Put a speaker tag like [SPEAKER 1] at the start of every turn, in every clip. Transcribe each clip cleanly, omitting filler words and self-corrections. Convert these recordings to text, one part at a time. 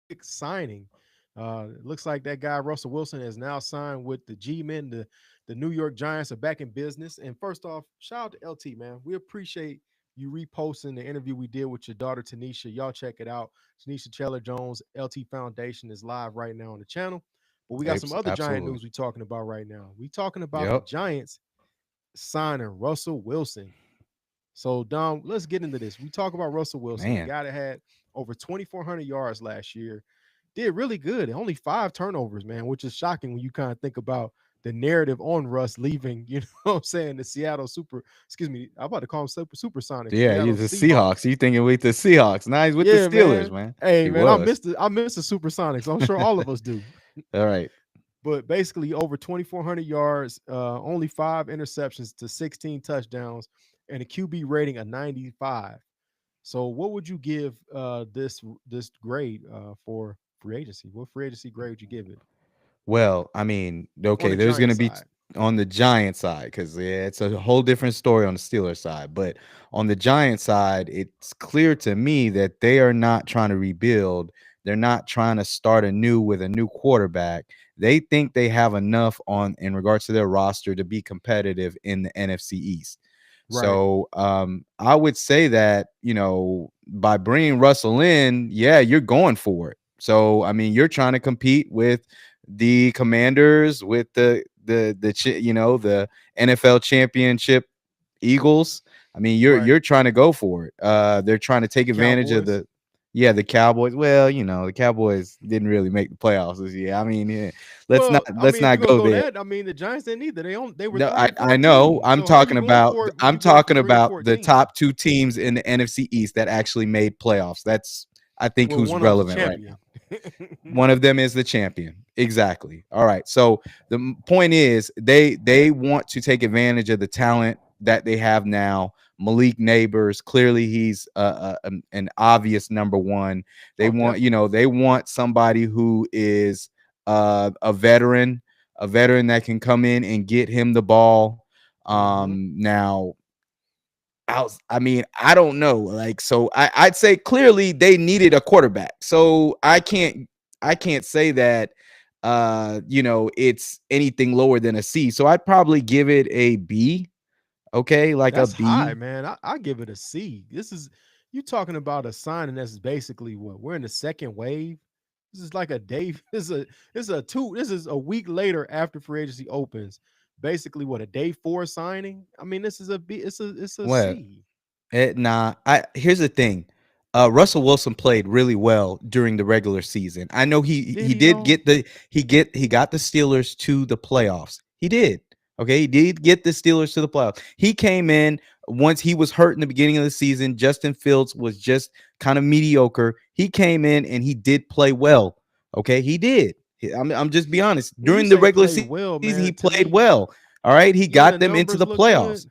[SPEAKER 1] quick signing. It looks like that guy Russell Wilson has now signed with the G-men. The New York Giants are back in business. And first off, shout out to LT, man. We appreciate you reposting the interview we did with your daughter Tanisha. Y'all check it out. Tanisha Taylor Jones LT Foundation is live right now on the channel. But we got some other Giant
[SPEAKER 2] Absolutely.
[SPEAKER 1] news we talking about right now. We talking about the
[SPEAKER 2] Yep.
[SPEAKER 1] Giants signing Russell Wilson. So, Dom, let's get into this. We talk about Russell Wilson, the
[SPEAKER 2] Man.
[SPEAKER 1] guy that had over 2,400 yards last year, did really good. Only 5 turnovers, man, which is shocking when you kind of think about the narrative on Russ leaving, you know what I'm saying, the Seattle I'm about to call them Supersonics,
[SPEAKER 2] Yeah,
[SPEAKER 1] Seattle
[SPEAKER 2] he's the
[SPEAKER 1] Seahawks.
[SPEAKER 2] Seahawks. You thinking with the Seahawks. Now he's with the
[SPEAKER 1] Yeah,
[SPEAKER 2] Steelers,
[SPEAKER 1] man.
[SPEAKER 2] man.
[SPEAKER 1] Hey,
[SPEAKER 2] He
[SPEAKER 1] man, I
[SPEAKER 2] was.
[SPEAKER 1] missed it. I miss the Supersonics. I'm sure all of us do.
[SPEAKER 2] All right.
[SPEAKER 1] But basically, over 2,400 yards, only 5 interceptions to 16 touchdowns, and a QB rating of 95. So, what would you give this grade for free agency? What free agency grade would you give it
[SPEAKER 2] Well, I mean,
[SPEAKER 1] on
[SPEAKER 2] okay,
[SPEAKER 1] the
[SPEAKER 2] there's going
[SPEAKER 1] Giant
[SPEAKER 2] to be
[SPEAKER 1] side?
[SPEAKER 2] on the Giant side because yeah, it's a whole different story on the Steelers side. But on the Giant side, it's clear to me that they are not trying to rebuild. They're not trying to start anew with a new quarterback. They think they have enough on in regards to their roster to be competitive in the NFC East.
[SPEAKER 1] Right.
[SPEAKER 2] So I would say that by bringing Russell in, yeah, you're going for it. So I mean, you're trying to compete with the Commanders, with the NFL championship Eagles. I mean,
[SPEAKER 1] Right.
[SPEAKER 2] you're trying to go for it. They're trying to take advantage of
[SPEAKER 1] Cowboys.
[SPEAKER 2] the Cowboys. Well, the Cowboys didn't really make the playoffs this year. I mean, yeah, let's not
[SPEAKER 1] Well, I
[SPEAKER 2] let's
[SPEAKER 1] mean, if you're
[SPEAKER 2] not
[SPEAKER 1] gonna
[SPEAKER 2] go
[SPEAKER 1] go
[SPEAKER 2] there.
[SPEAKER 1] that, I mean, the Giants didn't either. They were
[SPEAKER 2] No,
[SPEAKER 1] third and
[SPEAKER 2] I know.
[SPEAKER 1] 14. So how you going for it when
[SPEAKER 2] I'm
[SPEAKER 1] you go from
[SPEAKER 2] talking
[SPEAKER 1] 3 and
[SPEAKER 2] about the
[SPEAKER 1] 14?
[SPEAKER 2] top two teams in the NFC East that actually made playoffs. That's I think
[SPEAKER 1] Well,
[SPEAKER 2] who's
[SPEAKER 1] one of them's a
[SPEAKER 2] relevant right now.
[SPEAKER 1] champion.
[SPEAKER 2] One of them is the champion. Exactly. All right. So point is they want to take advantage of the talent that they have now. Malik Neighbors, clearly he's an obvious number one. They
[SPEAKER 1] Oh,
[SPEAKER 2] want,
[SPEAKER 1] definitely.
[SPEAKER 2] they want somebody who is a veteran that can come in and get him the ball.
[SPEAKER 1] Hmm.
[SPEAKER 2] Now I mean, I don't know. Like, so I'd say clearly they needed a quarterback. So I can't say that it's anything lower than a C. So I'd probably give it a B. Okay, like a
[SPEAKER 1] That's high,
[SPEAKER 2] B.
[SPEAKER 1] man. I give it a C. This is you talking about a signing that's basically what we're in the second wave. This is like a day. This is a week later after free agency opens. Basically, what a day four signing. I mean, this is a B. It's a
[SPEAKER 2] What?
[SPEAKER 1] C.
[SPEAKER 2] Nah. I Here's the thing. Russell Wilson played really well during the regular season. I know
[SPEAKER 1] Did
[SPEAKER 2] he
[SPEAKER 1] he
[SPEAKER 2] did
[SPEAKER 1] though?
[SPEAKER 2] get he got the Steelers to the playoffs. He did. Okay, he did get the Steelers to the playoffs. He came in once he was hurt in the beginning of the season. Justin Fields was just kind of mediocre. He came in and he did play well. Okay, he did. I'm just be honest.
[SPEAKER 1] When you
[SPEAKER 2] During the
[SPEAKER 1] say
[SPEAKER 2] regular
[SPEAKER 1] play
[SPEAKER 2] season,
[SPEAKER 1] well,
[SPEAKER 2] he
[SPEAKER 1] man, to
[SPEAKER 2] played
[SPEAKER 1] me,
[SPEAKER 2] well. All right, he
[SPEAKER 1] yeah,
[SPEAKER 2] got
[SPEAKER 1] the
[SPEAKER 2] them into the
[SPEAKER 1] numbers look
[SPEAKER 2] playoffs.
[SPEAKER 1] good.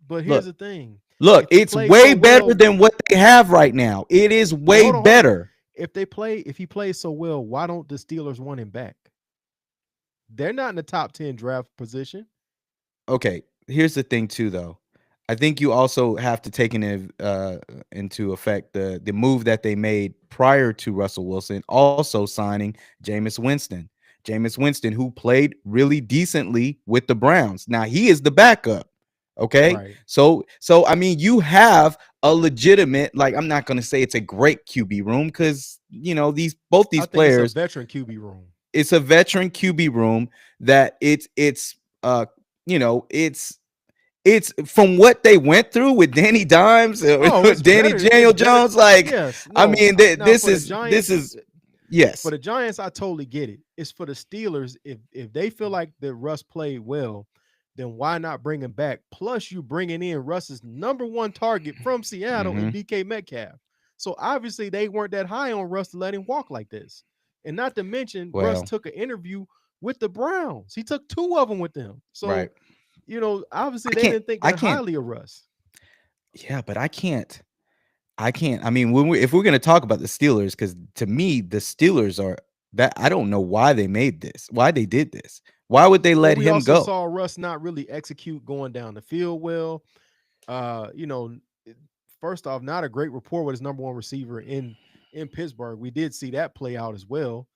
[SPEAKER 1] But here's
[SPEAKER 2] Look,
[SPEAKER 1] the thing:
[SPEAKER 2] Look,
[SPEAKER 1] if he
[SPEAKER 2] it's
[SPEAKER 1] plays
[SPEAKER 2] way
[SPEAKER 1] so
[SPEAKER 2] better
[SPEAKER 1] well,
[SPEAKER 2] than what they have right now. It is
[SPEAKER 1] but
[SPEAKER 2] way
[SPEAKER 1] hold on.
[SPEAKER 2] better.
[SPEAKER 1] If he plays so well, why don't the Steelers want him back? They're not in the top 10 draft position.
[SPEAKER 2] Okay, here's the thing too, though. I think you also have to take into effect the move that they made prior to Russell Wilson, also signing Jameis Winston. Jameis Winston, who played really decently with the Browns. Now he is the backup. Okay,
[SPEAKER 1] Right.
[SPEAKER 2] so I mean, you have a legitimate, like, I'm not going to say it's a great QB room because these both
[SPEAKER 1] I
[SPEAKER 2] these
[SPEAKER 1] think it's a
[SPEAKER 2] players,
[SPEAKER 1] veteran QB room.
[SPEAKER 2] it's a veteran QB room that uh it's from what they went through with Danny Dimes,
[SPEAKER 1] Oh, it's
[SPEAKER 2] Danny
[SPEAKER 1] better. It's
[SPEAKER 2] Daniel
[SPEAKER 1] better.
[SPEAKER 2] Jones. Like,
[SPEAKER 1] Yes.
[SPEAKER 2] I
[SPEAKER 1] No.
[SPEAKER 2] mean,
[SPEAKER 1] Now for the
[SPEAKER 2] this
[SPEAKER 1] Giants,
[SPEAKER 2] is yes.
[SPEAKER 1] I totally get it. It's for the Steelers. If they feel like that Russ played well, then why not bring him back? Plus, you bringing in Russ's number one target from Seattle and
[SPEAKER 2] Hmm.
[SPEAKER 1] DK Metcalf. So obviously they weren't that high on Russ to let him walk like this. And not to mention, Russ
[SPEAKER 2] Well,
[SPEAKER 1] took an interview with the Browns. He took two of them with them. So,
[SPEAKER 2] right.
[SPEAKER 1] obviously
[SPEAKER 2] I
[SPEAKER 1] they
[SPEAKER 2] can't.
[SPEAKER 1] didn't think
[SPEAKER 2] I
[SPEAKER 1] that
[SPEAKER 2] can't.
[SPEAKER 1] highly of Russ.
[SPEAKER 2] Yeah, but I can't. I can't. I mean, if we're going to talk about the Steelers, because to me, the Steelers are that I don't know why they made this, why they did this. Why would they
[SPEAKER 1] Well,
[SPEAKER 2] let
[SPEAKER 1] we
[SPEAKER 2] him
[SPEAKER 1] also
[SPEAKER 2] go?
[SPEAKER 1] saw Russ not really execute going down the field well. Uh, you know, First off, not a great rapport with his number one receiver in in Pittsburgh. We did see that play out as well.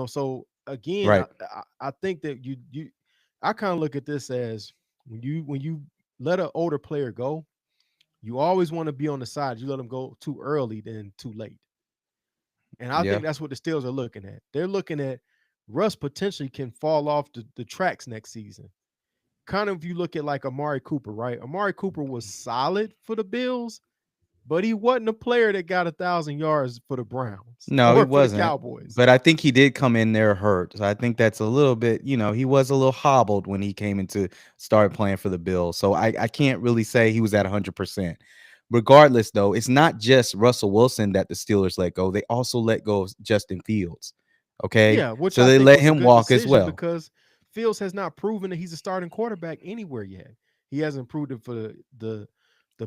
[SPEAKER 1] So again,
[SPEAKER 2] Right.
[SPEAKER 1] I think that I kind of look at this as when you let an older player go, you always want to be on the side. You let them go too early than too late. And I
[SPEAKER 2] Yeah.
[SPEAKER 1] think that's what the Steelers are looking at. They're looking at Russ potentially can fall off the tracks next season. Kind of if you look at like Amari Cooper, right? Amari Cooper was solid for the Bills, but he wasn't a player that got 1,000 yards for the Browns
[SPEAKER 2] No, he
[SPEAKER 1] or for the
[SPEAKER 2] wasn't.
[SPEAKER 1] Cowboys.
[SPEAKER 2] But I think he did come in there hurt. So I think that's a little bit, he was a little hobbled when he came into started playing for the Bills. So I can't really say he was at 100%. Regardless, though, it's not just Russell Wilson that the Steelers let go. They also let go of Justin Fields. Okay.
[SPEAKER 1] Yeah, which
[SPEAKER 2] So
[SPEAKER 1] I
[SPEAKER 2] they
[SPEAKER 1] think
[SPEAKER 2] let
[SPEAKER 1] was a
[SPEAKER 2] him
[SPEAKER 1] good
[SPEAKER 2] walk as
[SPEAKER 1] decision
[SPEAKER 2] well.
[SPEAKER 1] because Fields has not proven that he's a starting quarterback anywhere yet. He hasn't proved it for the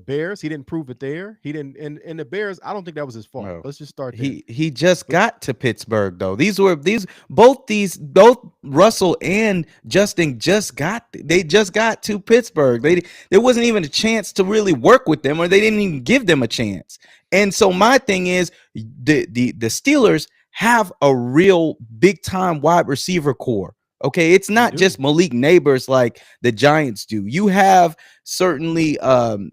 [SPEAKER 1] Bears. He didn't prove it there. He didn't and the Bears, I don't think that was his fault.
[SPEAKER 2] Bro.
[SPEAKER 1] Let's just start there.
[SPEAKER 2] He just
[SPEAKER 1] But
[SPEAKER 2] got to Pittsburgh though. Both Russell and Justin just got to Pittsburgh. There wasn't even a chance to really work with them, or they didn't even give them a chance. And so my thing is the Steelers have a real big time wide receiver core. Okay, it's
[SPEAKER 1] they
[SPEAKER 2] not
[SPEAKER 1] do.
[SPEAKER 2] just Malik Neighbors like the Giants do. You have certainly Rodgers.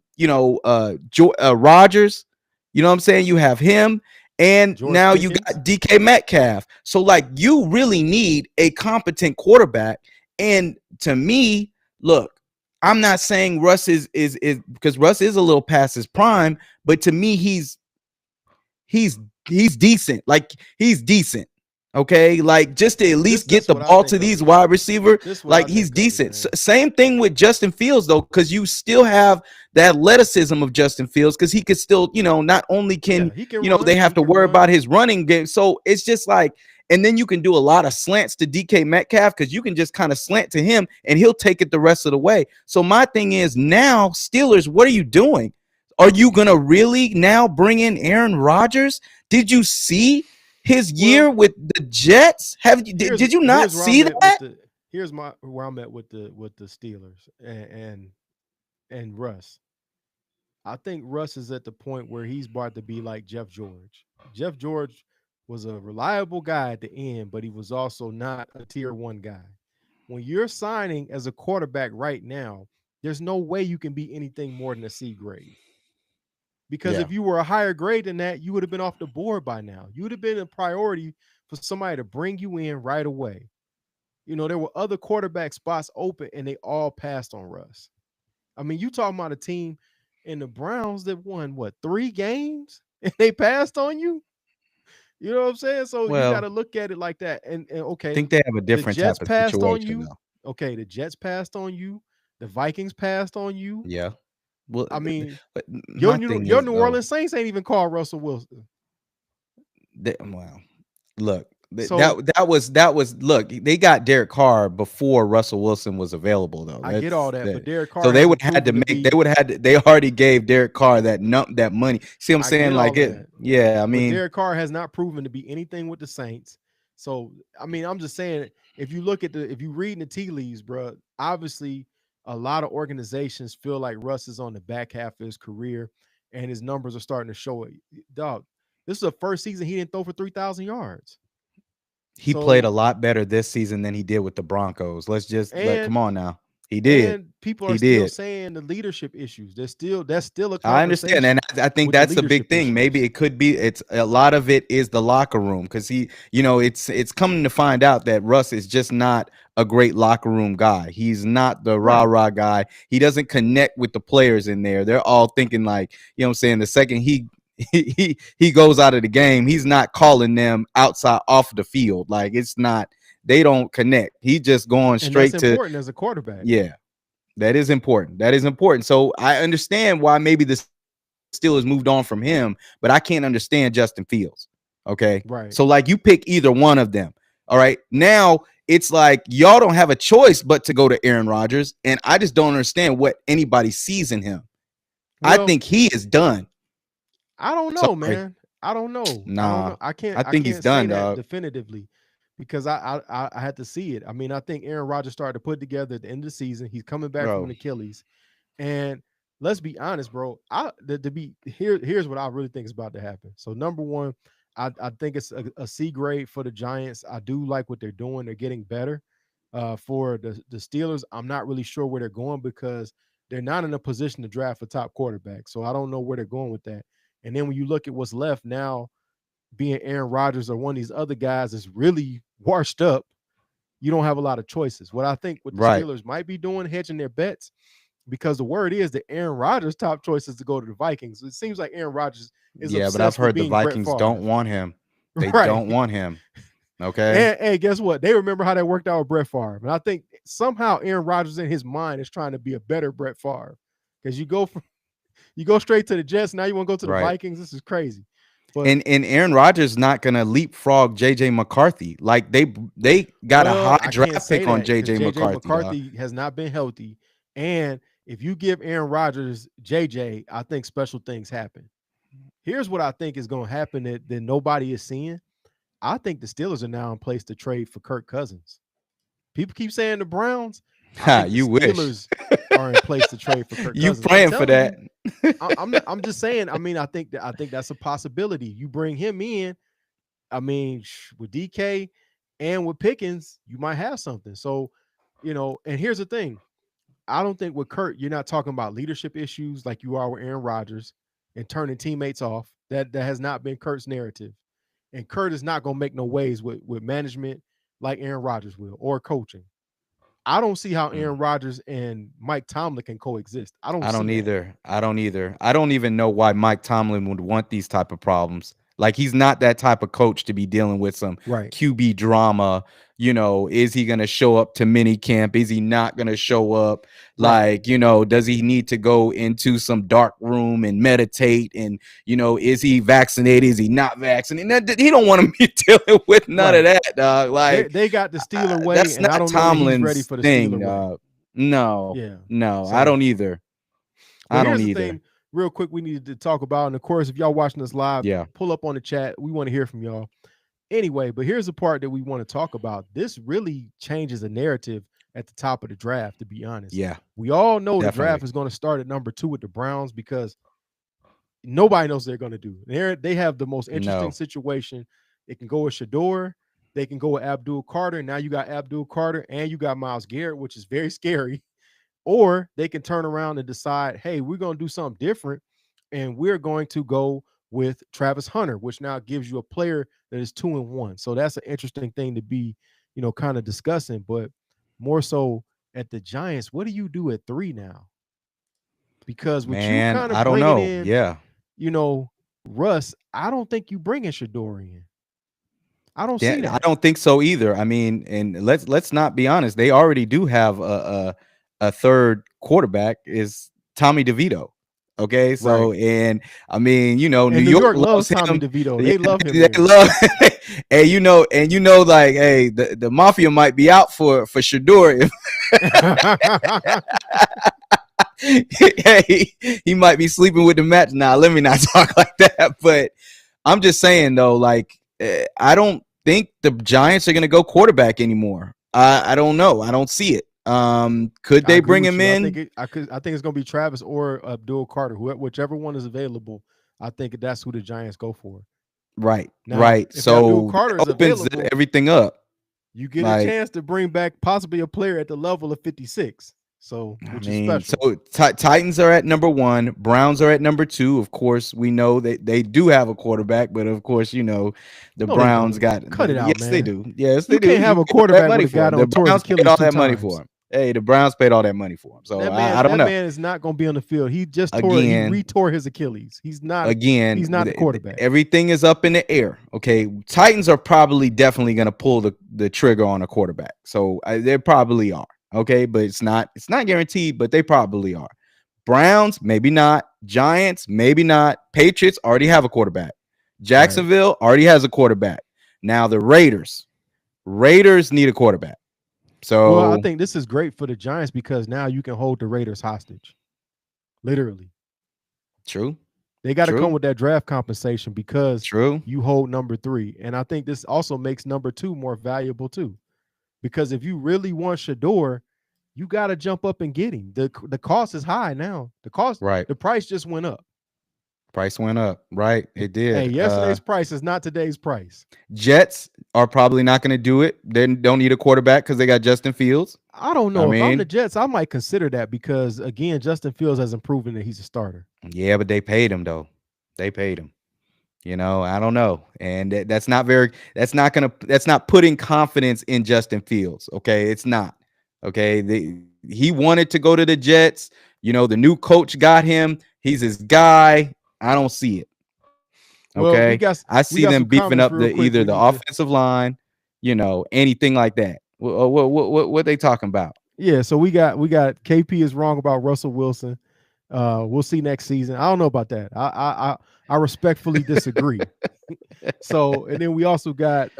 [SPEAKER 2] You know what I'm saying? You have him, and
[SPEAKER 1] George
[SPEAKER 2] now you
[SPEAKER 1] Pickens.
[SPEAKER 2] got DK Metcalf. So, like, you really need a competent quarterback. And to me, look, I'm not saying Russ is because Russ is a little past his prime, but to me, he's he's decent. Like, he's decent. Okay, like just to at
[SPEAKER 1] This
[SPEAKER 2] least get
[SPEAKER 1] this
[SPEAKER 2] the
[SPEAKER 1] what I
[SPEAKER 2] ball to
[SPEAKER 1] think of
[SPEAKER 2] these
[SPEAKER 1] it.
[SPEAKER 2] wide receiver,
[SPEAKER 1] This is what I
[SPEAKER 2] like he's
[SPEAKER 1] think of it,
[SPEAKER 2] decent.
[SPEAKER 1] man.
[SPEAKER 2] Same thing with Justin Fields though, because you still have the athleticism of Justin Fields, because he could still, not only
[SPEAKER 1] Yeah,
[SPEAKER 2] can,
[SPEAKER 1] he can
[SPEAKER 2] they
[SPEAKER 1] run.
[SPEAKER 2] have
[SPEAKER 1] He
[SPEAKER 2] to
[SPEAKER 1] can
[SPEAKER 2] worry
[SPEAKER 1] run.
[SPEAKER 2] about his running game. So it's just like, and then you can do a lot of slants to DK Metcalf because you can just kind of slant to him and he'll take it the rest of the way. So my thing is now, Steelers, what are you doing? Are you gonna really now bring in Aaron Rodgers? Did you see his year
[SPEAKER 1] Well,
[SPEAKER 2] with the Jets? Have you did you not
[SPEAKER 1] here's where I'm
[SPEAKER 2] see
[SPEAKER 1] at with
[SPEAKER 2] that?
[SPEAKER 1] the here's my where I'm at with the Steelers and Russ. I think Russ is at the point where he's about to be like Jeff George. Jeff George was a reliable guy at the end, but he was also not a tier one guy. When you're signing as a quarterback right now, there's no way you can be anything more than a C grade. Because
[SPEAKER 2] Yeah.
[SPEAKER 1] if you were a higher grade than that, you would have been off the board by now. You would have been a priority for somebody to bring you in right away. There were other quarterback spots open and they all passed on Russ. I mean, you talking about a team in the Browns that won what 3 games and they passed on you? You know what I'm saying? So you got
[SPEAKER 2] Well,
[SPEAKER 1] to look at it like that. And
[SPEAKER 2] I
[SPEAKER 1] okay,
[SPEAKER 2] think they have a
[SPEAKER 1] the
[SPEAKER 2] different
[SPEAKER 1] Jets
[SPEAKER 2] type of
[SPEAKER 1] passed on
[SPEAKER 2] situation
[SPEAKER 1] you.
[SPEAKER 2] though.
[SPEAKER 1] Okay, the Jets passed on you. The Vikings passed on you.
[SPEAKER 2] Yeah. Well,
[SPEAKER 1] I mean,
[SPEAKER 2] but
[SPEAKER 1] your
[SPEAKER 2] my
[SPEAKER 1] New
[SPEAKER 2] thing
[SPEAKER 1] your
[SPEAKER 2] is
[SPEAKER 1] New
[SPEAKER 2] though,
[SPEAKER 1] Orleans Saints ain't even called Russell Wilson.
[SPEAKER 2] well, look,
[SPEAKER 1] So
[SPEAKER 2] that was look, they got Derek Carr before Russell Wilson was available though.
[SPEAKER 1] I get all
[SPEAKER 2] That's
[SPEAKER 1] that, but
[SPEAKER 2] that.
[SPEAKER 1] Derek
[SPEAKER 2] So
[SPEAKER 1] Carr
[SPEAKER 2] they would
[SPEAKER 1] hasn't
[SPEAKER 2] had to
[SPEAKER 1] proven to
[SPEAKER 2] make they
[SPEAKER 1] be.
[SPEAKER 2] would have had to, they already gave Derek Carr that money. See what I'm
[SPEAKER 1] I
[SPEAKER 2] saying?
[SPEAKER 1] get
[SPEAKER 2] Like
[SPEAKER 1] all of
[SPEAKER 2] it,
[SPEAKER 1] that,
[SPEAKER 2] yeah, I
[SPEAKER 1] but
[SPEAKER 2] mean,
[SPEAKER 1] Derek Carr has not proven to be anything with the Saints. So I mean, I'm just saying, if you read in the tea leaves, bro, obviously a lot of organizations feel like Russ is on the back half of his career, and his numbers are starting to show it. Dog, this is the first season he didn't throw for 3,000 yards.
[SPEAKER 2] he played a
[SPEAKER 1] So
[SPEAKER 2] lot better this season than he did with the Broncos. Let's just come
[SPEAKER 1] and
[SPEAKER 2] on now. He did.
[SPEAKER 1] and people are
[SPEAKER 2] He
[SPEAKER 1] still
[SPEAKER 2] did.
[SPEAKER 1] saying the leadership issues. That's still a
[SPEAKER 2] I understand, and
[SPEAKER 1] conversation
[SPEAKER 2] I think
[SPEAKER 1] with the
[SPEAKER 2] that's a big
[SPEAKER 1] leadership
[SPEAKER 2] thing. Maybe
[SPEAKER 1] issues.
[SPEAKER 2] it could be. It's a lot of it is the locker room because it's coming to find out that Russ is just not a great locker room guy. He's not the rah
[SPEAKER 1] Right.
[SPEAKER 2] rah guy. He doesn't connect with the players in there. They're all thinking like, what I'm saying. The second he goes out of the game, he's not calling them outside off the field. Like it's not. They don't connect. He just going
[SPEAKER 1] And that's
[SPEAKER 2] straight to,
[SPEAKER 1] important as a quarterback.
[SPEAKER 2] yeah. That is important. That is important. So I understand why maybe the Steelers moved on from him, but I can't understand Justin Fields. Okay. So
[SPEAKER 1] Right.
[SPEAKER 2] like you pick either one of them. All right. Now it's like y'all don't have a choice but to go to Aaron Rodgers. And I just don't understand what anybody sees in him. I
[SPEAKER 1] Well,
[SPEAKER 2] think he is done.
[SPEAKER 1] I don't know,
[SPEAKER 2] Sorry.
[SPEAKER 1] man. I don't know. I don't
[SPEAKER 2] Nah.
[SPEAKER 1] know. I can't
[SPEAKER 2] I
[SPEAKER 1] I
[SPEAKER 2] think he's
[SPEAKER 1] can't say
[SPEAKER 2] done,
[SPEAKER 1] that
[SPEAKER 2] dog.
[SPEAKER 1] definitively because I had to see it. I mean, I think Aaron Rodgers started to put together at the end of the season. He's coming back from an
[SPEAKER 2] Bro.
[SPEAKER 1] Achilles. And let's be honest, bro. I to be here. Here's what I really think is about to happen. So number one, I think it's a C grade for the Giants. I do like what they're doing. They're getting better. For the Steelers, I'm not really sure where they're going because they're not in a position to draft a top quarterback. So I don't know where they're going with that. And then when you look at what's left now, being Aaron Rodgers or one of these other guys is really washed up, you don't have a lot of choices. What I think what the
[SPEAKER 2] Right.
[SPEAKER 1] Steelers might be doing, hedging their bets, because the word is that Aaron Rodgers' top choice is to go to the Vikings. It seems like Aaron Rodgers is
[SPEAKER 2] Yeah, but I've
[SPEAKER 1] obsessed with
[SPEAKER 2] heard the
[SPEAKER 1] being Brett
[SPEAKER 2] Vikings don't
[SPEAKER 1] Favre.
[SPEAKER 2] want him. They
[SPEAKER 1] Right.
[SPEAKER 2] don't want him. Okay.
[SPEAKER 1] And hey, guess what? They remember how that worked out with Brett Favre. And I think somehow Aaron Rodgers in his mind is trying to be a better Brett Favre. Because you go straight to the Jets, now you want to go to the
[SPEAKER 2] Right.
[SPEAKER 1] Vikings. This is crazy. But
[SPEAKER 2] And Aaron Rodgers not gonna leapfrog JJ McCarthy. Like they got a
[SPEAKER 1] well,
[SPEAKER 2] high
[SPEAKER 1] I can't
[SPEAKER 2] draft
[SPEAKER 1] say
[SPEAKER 2] pick on
[SPEAKER 1] that because
[SPEAKER 2] JJ
[SPEAKER 1] JJ
[SPEAKER 2] McCarthy, dog.
[SPEAKER 1] McCarthy has not been healthy. And if you give Aaron Rodgers JJ, I think special things happen. Here's what I think is going to happen that nobody is seeing. I think the Steelers are now in place to trade for Kirk Cousins. People keep saying the Browns. I
[SPEAKER 2] Ha,
[SPEAKER 1] think the
[SPEAKER 2] you wish.
[SPEAKER 1] Steelers are in place to trade for Kirk
[SPEAKER 2] You
[SPEAKER 1] Cousins. I'm
[SPEAKER 2] praying for
[SPEAKER 1] telling
[SPEAKER 2] that.
[SPEAKER 1] you, I'm just saying. I mean, I think that's a possibility. You bring him in. I mean, with DK and with Pickens, you might have something. So, and here's the thing. I don't think with Kurt, you're not talking about leadership issues like you are with Aaron Rodgers and turning teammates off. That has not been Kurt's narrative. And Kurt is not going to make no waves with management like Aaron Rodgers will or coaching. I don't see how
[SPEAKER 2] Mm.
[SPEAKER 1] Aaron Rodgers and Mike Tomlin can coexist. I don't
[SPEAKER 2] I
[SPEAKER 1] see
[SPEAKER 2] don't
[SPEAKER 1] that.
[SPEAKER 2] either. I don't either. I don't even know why Mike Tomlin would want these type of problems. Like he's not that type of coach to be dealing with some
[SPEAKER 1] Right.
[SPEAKER 2] QB drama. Is he going to show up to mini camp? Is he not going to show up?
[SPEAKER 1] Right.
[SPEAKER 2] Like, does he need to go into some dark room and meditate? And, is he vaccinated? Is he not vaccinated? He don't want to be dealing with none of
[SPEAKER 1] Right.
[SPEAKER 2] that, dog. Like,
[SPEAKER 1] They got the Steeler way,
[SPEAKER 2] that's
[SPEAKER 1] and I
[SPEAKER 2] not
[SPEAKER 1] don't know that he's ready
[SPEAKER 2] Tomlin's
[SPEAKER 1] for the
[SPEAKER 2] thing,
[SPEAKER 1] Steeler way.
[SPEAKER 2] dog. No,
[SPEAKER 1] Yeah.
[SPEAKER 2] no, I
[SPEAKER 1] So,
[SPEAKER 2] don't either.
[SPEAKER 1] but
[SPEAKER 2] I don't
[SPEAKER 1] here's the
[SPEAKER 2] either.
[SPEAKER 1] thing, real quick, we needed to talk about. And of course, if y'all watching us live,
[SPEAKER 2] Yeah.
[SPEAKER 1] pull up on the chat. We want to hear from y'all. Anyway, but here's the part that we want to talk about. This really changes the narrative at the top of the draft, to be honest.
[SPEAKER 2] Yeah.
[SPEAKER 1] We all know the
[SPEAKER 2] Definitely.
[SPEAKER 1] draft is going to start at number 2 with the Browns because nobody knows what they're going to do. They have the most interesting
[SPEAKER 2] No.
[SPEAKER 1] situation. It can go with Shador. They can go with Abdul Carter. Now you got Abdul Carter and you got Myles Garrett, which is very scary. Or they can turn around and decide, hey, we're going to do something different. And we're going to go with Travis Hunter, which now gives you a player that is 2-1. So that's an interesting thing to be, kind of discussing. But more so at the Giants, what do you do at 3 now? Because with you
[SPEAKER 2] Man,
[SPEAKER 1] kind
[SPEAKER 2] I
[SPEAKER 1] of
[SPEAKER 2] don't
[SPEAKER 1] bringing
[SPEAKER 2] know.
[SPEAKER 1] in,
[SPEAKER 2] Yeah.
[SPEAKER 1] Russ, I don't think you bringing Shador in. I don't
[SPEAKER 2] Yeah,
[SPEAKER 1] see
[SPEAKER 2] I
[SPEAKER 1] that.
[SPEAKER 2] don't think so either. I mean, and let's not be honest. They already do have a third quarterback is Tommy DeVito. Okay, so
[SPEAKER 1] Right.
[SPEAKER 2] and I mean, New
[SPEAKER 1] And New
[SPEAKER 2] York
[SPEAKER 1] York loves
[SPEAKER 2] loves
[SPEAKER 1] Tommy
[SPEAKER 2] him.
[SPEAKER 1] DeVito.
[SPEAKER 2] Yeah,
[SPEAKER 1] They love him
[SPEAKER 2] they
[SPEAKER 1] there.
[SPEAKER 2] love, like, hey, the mafia might be out for Shador. Hey, he might be sleeping with the match. Nah, let me not talk like that. But I'm just saying though, like I don't think the Giants are going to go quarterback anymore. I don't know. I don't see it. Could
[SPEAKER 1] I
[SPEAKER 2] they
[SPEAKER 1] agree
[SPEAKER 2] bring
[SPEAKER 1] with
[SPEAKER 2] him
[SPEAKER 1] you. I think
[SPEAKER 2] in?
[SPEAKER 1] I think it's gonna be Travis or Abdul Carter, whichever one is available. I think that's who the Giants go for.
[SPEAKER 2] Right,
[SPEAKER 1] Now,
[SPEAKER 2] right.
[SPEAKER 1] if Abdul
[SPEAKER 2] So
[SPEAKER 1] Carter
[SPEAKER 2] that
[SPEAKER 1] is
[SPEAKER 2] opens
[SPEAKER 1] available,
[SPEAKER 2] everything up.
[SPEAKER 1] you get a
[SPEAKER 2] Like,
[SPEAKER 1] chance to bring back possibly a player at the level of 56. So,
[SPEAKER 2] I
[SPEAKER 1] which is
[SPEAKER 2] mean,
[SPEAKER 1] special.
[SPEAKER 2] so Titans are at number 1. Browns are at number 2. Of course, we know that they do have a quarterback, but of course, the
[SPEAKER 1] No, they
[SPEAKER 2] Browns
[SPEAKER 1] don't.
[SPEAKER 2] got.
[SPEAKER 1] Cut it out,
[SPEAKER 2] Yes, they
[SPEAKER 1] man.
[SPEAKER 2] do. Yes, they
[SPEAKER 1] You
[SPEAKER 2] do.
[SPEAKER 1] can't
[SPEAKER 2] You
[SPEAKER 1] have a
[SPEAKER 2] paid all that
[SPEAKER 1] quarterback with
[SPEAKER 2] money
[SPEAKER 1] a
[SPEAKER 2] for
[SPEAKER 1] guy
[SPEAKER 2] him. The
[SPEAKER 1] that tore his
[SPEAKER 2] Browns paid
[SPEAKER 1] Achilles
[SPEAKER 2] all
[SPEAKER 1] 2
[SPEAKER 2] that money for
[SPEAKER 1] times.
[SPEAKER 2] him. Hey, the Browns paid all that money for him. So
[SPEAKER 1] That
[SPEAKER 2] I
[SPEAKER 1] man,
[SPEAKER 2] don't
[SPEAKER 1] that
[SPEAKER 2] know.
[SPEAKER 1] man is not going to be on the field. He
[SPEAKER 2] Again,
[SPEAKER 1] retore his Achilles. He's not
[SPEAKER 2] again,
[SPEAKER 1] the quarterback.
[SPEAKER 2] everything is up in the air. Okay, Titans are probably definitely going to pull the trigger on a quarterback. So they probably are. Okay, but it's not guaranteed, but they probably are. Browns, maybe not. Giants, maybe not. Patriots already have a quarterback.
[SPEAKER 1] Right.
[SPEAKER 2] Jacksonville already has a quarterback. Now the Raiders need a quarterback.
[SPEAKER 1] Well, I
[SPEAKER 2] So
[SPEAKER 1] think this is great for the Giants because now you can hold the Raiders hostage. Literally.
[SPEAKER 2] true,
[SPEAKER 1] They got to come
[SPEAKER 2] true,
[SPEAKER 1] with that draft compensation because
[SPEAKER 2] true.
[SPEAKER 1] you hold number 3. And I think this also makes number 2 more valuable too. Because if you really want Shador, you got to jump up and get him. The cost is high now.
[SPEAKER 2] Right.
[SPEAKER 1] The price just went up.
[SPEAKER 2] Price went up, right? It
[SPEAKER 1] Hey,
[SPEAKER 2] did.
[SPEAKER 1] yesterday's price is not today's price.
[SPEAKER 2] Jets are probably not going to do it. They don't need a quarterback because they got Justin Fields.
[SPEAKER 1] I don't
[SPEAKER 2] I
[SPEAKER 1] know. If I'm the
[SPEAKER 2] mean,
[SPEAKER 1] Jets, I might consider that because again, Justin Fields hasn't proven that he's a starter.
[SPEAKER 2] yeah, but they paid him though. They paid him. I don't know, and that's not very. That's not gonna. That's not putting confidence in Justin Fields. Okay, it's not. Okay, he wanted to go to the Jets. The new coach got him. He's his guy. I don't see it.
[SPEAKER 1] Well,
[SPEAKER 2] Okay, I
[SPEAKER 1] we
[SPEAKER 2] see
[SPEAKER 1] got
[SPEAKER 2] them
[SPEAKER 1] some
[SPEAKER 2] beefing
[SPEAKER 1] comments
[SPEAKER 2] up
[SPEAKER 1] real
[SPEAKER 2] the
[SPEAKER 1] quick.
[SPEAKER 2] either
[SPEAKER 1] We
[SPEAKER 2] the
[SPEAKER 1] need to
[SPEAKER 2] offensive line, anything like that. What they talking about?
[SPEAKER 1] Yeah, so we got KP is wrong about Russell Wilson. We'll see next season. I don't know about that. I respectfully disagree. So, and then we also got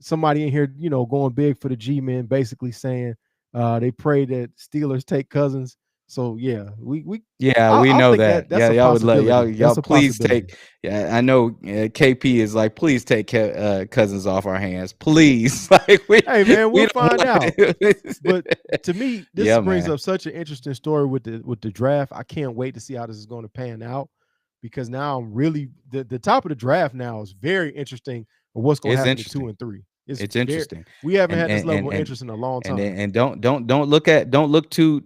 [SPEAKER 1] somebody in here, going big for the G men, basically saying they pray that Steelers take Cousins. So yeah, we
[SPEAKER 2] Yeah, we
[SPEAKER 1] I'll
[SPEAKER 2] know
[SPEAKER 1] think
[SPEAKER 2] that.
[SPEAKER 1] that that's
[SPEAKER 2] Yeah,
[SPEAKER 1] a
[SPEAKER 2] y'all would like
[SPEAKER 1] possibility.
[SPEAKER 2] y'all
[SPEAKER 1] That's a
[SPEAKER 2] please
[SPEAKER 1] possibility.
[SPEAKER 2] take. Yeah, I know KP is like, please take Cousins off our hands, please. Like
[SPEAKER 1] Hey man,
[SPEAKER 2] we
[SPEAKER 1] we'll
[SPEAKER 2] don't
[SPEAKER 1] find out. But
[SPEAKER 2] want.
[SPEAKER 1] to me, this
[SPEAKER 2] Yeah,
[SPEAKER 1] brings
[SPEAKER 2] man,
[SPEAKER 1] up such an interesting story with the draft. I can't wait to see how this is going to pan out because now I'm really the top of the draft now is very interesting of what's going to
[SPEAKER 2] it's
[SPEAKER 1] happen to two
[SPEAKER 2] interesting.
[SPEAKER 1] and three. It's
[SPEAKER 2] It's
[SPEAKER 1] very
[SPEAKER 2] interesting,
[SPEAKER 1] we haven't
[SPEAKER 2] and
[SPEAKER 1] had this
[SPEAKER 2] and
[SPEAKER 1] level
[SPEAKER 2] and
[SPEAKER 1] of
[SPEAKER 2] and
[SPEAKER 1] interest in a long time.
[SPEAKER 2] and don't look too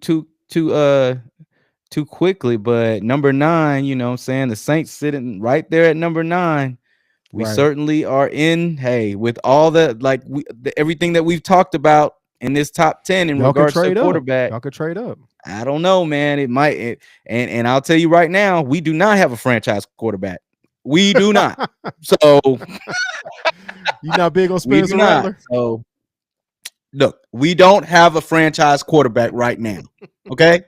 [SPEAKER 2] quickly. But number 9, what I'm saying, the Saints sitting right there at number 9. We
[SPEAKER 1] Right.
[SPEAKER 2] certainly are in, hey, with all everything that we've talked about in this top 10 in
[SPEAKER 1] Y'all can
[SPEAKER 2] regards to
[SPEAKER 1] trade up.
[SPEAKER 2] quarterback.
[SPEAKER 1] Y'all can trade up.
[SPEAKER 2] I don't know, man. It might, and I'll tell you right now, we do not have a franchise quarterback. We do not. So
[SPEAKER 1] You not big on
[SPEAKER 2] we do
[SPEAKER 1] Spencer
[SPEAKER 2] not.
[SPEAKER 1] Rattler?
[SPEAKER 2] So look, we don't have a franchise quarterback right now. Okay,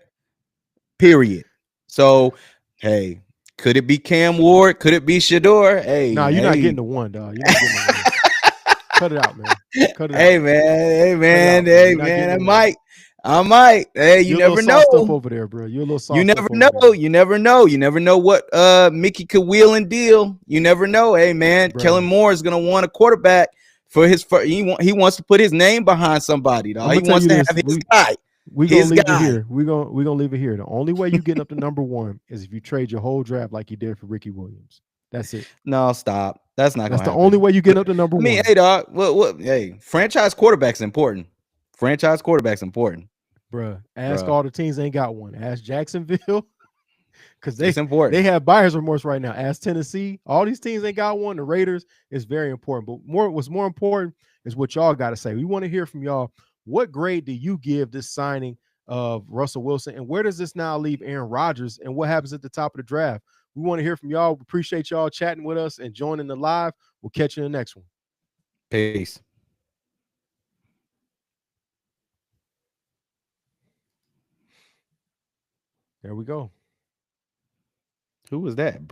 [SPEAKER 2] period. So hey, could it be Cam Ward? Could it be Shador?
[SPEAKER 1] Nah,
[SPEAKER 2] Hey,
[SPEAKER 1] you're not getting
[SPEAKER 2] hey,
[SPEAKER 1] the one, dog. You're not getting the one. Cut it out, man. Cut it
[SPEAKER 2] hey
[SPEAKER 1] out.
[SPEAKER 2] man, hey
[SPEAKER 1] Cut it
[SPEAKER 2] man,
[SPEAKER 1] out, man.
[SPEAKER 2] hey
[SPEAKER 1] You're not
[SPEAKER 2] man,
[SPEAKER 1] getting
[SPEAKER 2] I
[SPEAKER 1] the one.
[SPEAKER 2] might, I might. Hey, you
[SPEAKER 1] You're a little
[SPEAKER 2] never
[SPEAKER 1] sauced up
[SPEAKER 2] know.
[SPEAKER 1] over there, bro. You're a little
[SPEAKER 2] You
[SPEAKER 1] sauced
[SPEAKER 2] never
[SPEAKER 1] up over
[SPEAKER 2] know.
[SPEAKER 1] there,
[SPEAKER 2] You never know. You never know what Mickey could wheel and deal. You never know. Hey man, Kellen
[SPEAKER 1] bro.
[SPEAKER 2] Moore is gonna want a quarterback for his he wants to put his name behind somebody,
[SPEAKER 1] I'm
[SPEAKER 2] dog.
[SPEAKER 1] gonna
[SPEAKER 2] He
[SPEAKER 1] tell
[SPEAKER 2] wants
[SPEAKER 1] you
[SPEAKER 2] to have
[SPEAKER 1] this.
[SPEAKER 2] his
[SPEAKER 1] We
[SPEAKER 2] guy.
[SPEAKER 1] we gonna
[SPEAKER 2] His
[SPEAKER 1] leave it
[SPEAKER 2] guy.
[SPEAKER 1] here. We gonna leave it here. The only way you get up to number one is if you trade your whole draft like you did for Ricky Williams. That's it.
[SPEAKER 2] No, stop. That's not
[SPEAKER 1] That's
[SPEAKER 2] gonna
[SPEAKER 1] the only
[SPEAKER 2] happen.
[SPEAKER 1] way you get up to number
[SPEAKER 2] I mean,
[SPEAKER 1] one,
[SPEAKER 2] hey dog, what hey, franchise quarterback's important. Franchise quarterback's important,
[SPEAKER 1] bro. Ask
[SPEAKER 2] bro.
[SPEAKER 1] all the teams ain't got one. Ask Jacksonville because
[SPEAKER 2] It's
[SPEAKER 1] they
[SPEAKER 2] important.
[SPEAKER 1] have buyer's remorse right now. Ask Tennessee. All these teams ain't got one. The Raiders is very important. But what's more important is what y'all got to say. We want to hear from y'all. What grade do you give this signing of Russell Wilson? And where does this now leave Aaron Rodgers? And what happens at the top of the draft? We want to hear from y'all. We appreciate y'all chatting with us and joining the live. We'll catch you in the next one.
[SPEAKER 2] Peace.
[SPEAKER 1] There we go.
[SPEAKER 2] Who was that?